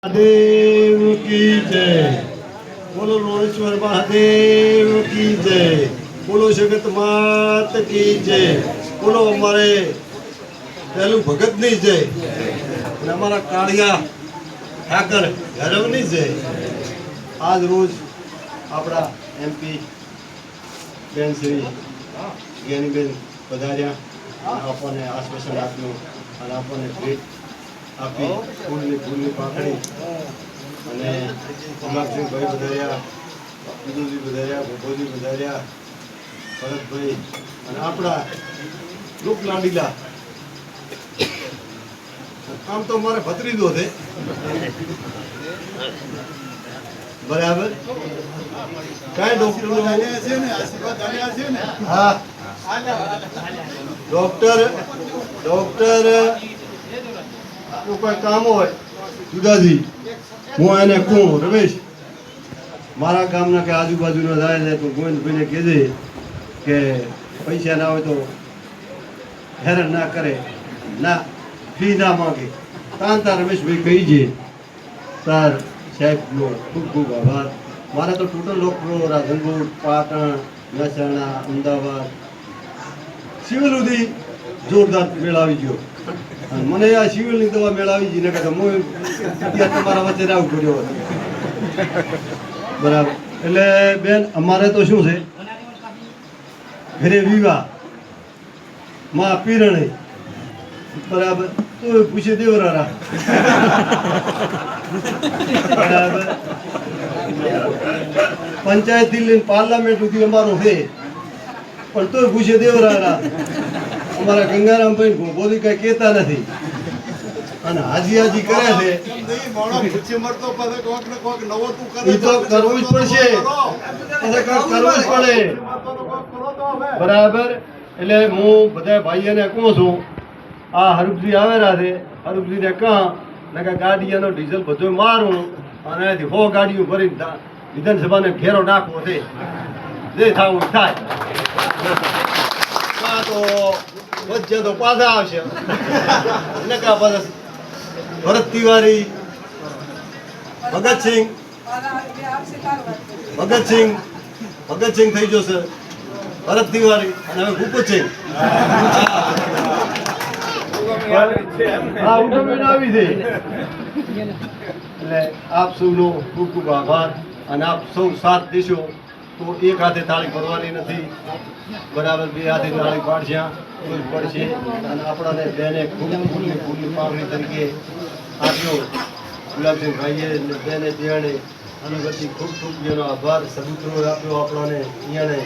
महादेव की जय। बोलो लोणेश्वर महादेव की जय। बोलो जगत मात की जय। बोलो हमारे पहलू भगत ની જય અને અમારા કાળિયા ઠાકર ગરવની જય। આજ રોજ આપણા એમપી બેન શ્રી જ્ઞાનીબેન પધાર્યા, આપણને આશ્વાસન આપ્યું અને આપણને ભેટ આપી ફૂલની પાંખડી અને ગુલાબસિંહભાઈ પધાર્યા, વિદુજી પધાર્યા, ભોભોજી પધાર્યા, ભરતભાઈ અને આપણા લોકલાડીલા આમ તો મારે ભત્રીજો છે બરાબર કાંઈ ડોક્ટર હા ડોક્ટર કોઈ કામ હોય જુદાજી હું એને કહું, રમેશ મારા ગામના કે આજુબાજુના જાય તો ગોવિંદભાઈને કહેજે કે પૈસા ના હોય તો હેરાન ના કરે, ના ફી ના માગે, તાર રમેશભાઈ કહી છે તાર સાહેબનો ખૂબ ખૂબ આભાર। મારે તો ટોટલ ડૉક્ટરો રાજનગઢ, પાટણ, મહેસાણા, અમદાવાદ, સિવિલ સુધી જોરદાર મેળાવી ગયો અને મને આ સિવિલની દવા મેળાવી ગઈ ને કે હું અત્યારે તમારા વચ્ચે રાવ કર્યો હતો બરાબર। એટલે બેન અમારે તો શું છે, ઘરે વિવાહ માં પીરણે બરાબર તો પૂછે દેવરારા બરાબર। પંચાયતથી લઈને પાર્લામેન્ટ સુધી અમારો છે પણ તોય પૂછે દેવરારા। અમારા ગંગારામભાઈ ભોભોજી કઈ કહેતા નથી અને હાજી કરે છે, એ તો કરવું જ પડશે, કરવું જ પડે બરાબર। એટલે હું બધા ભાઈઓને કહું છું, આ હરુભજી આવેલા છે, હરુભજીને કહા ને કે ગાડીઓનો ડીઝલ બધો મારું અને એનાથી 100 ગાડીઓ ભરીને વિધાનસભાને ઘેરો નાખવો છે, જે થવું થાય। તો વચ્ચે તો પાછા આવશે ને કા પાછા ભરત તિવારી, ભગતસિંહ થઈ જશે, ભરત તિવારી અને હવે ભૂપતસિંહ હા ઉઠો આવી છે। એટલે આપ સૌનો ખૂબ ખૂબ આભાર અને આપ સૌ સાથ દેશો તો એક હાથે તાળી ભરવાની નથી બરાબર, બે હાથે તાળી પાડશે પડશે અને આપણાને બેને ખૂબ ફૂલની પાંખડી તરીકે આપ્યો ગુલાબસિંહભાઈએ બેને બિયાણે અને પછી ખૂબ ખૂબ જેનો આભાર। સબૂતરો આપ્યો આપણને અહીંયાને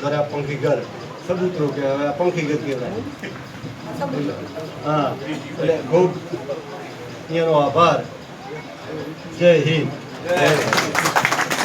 બરાબર, પંખીઘર સબૂતરો કહેવાય, પંખીઘર કહેવાય હા। એટલે ખૂબ અહીંયાનો આભાર। જય હિન્દ।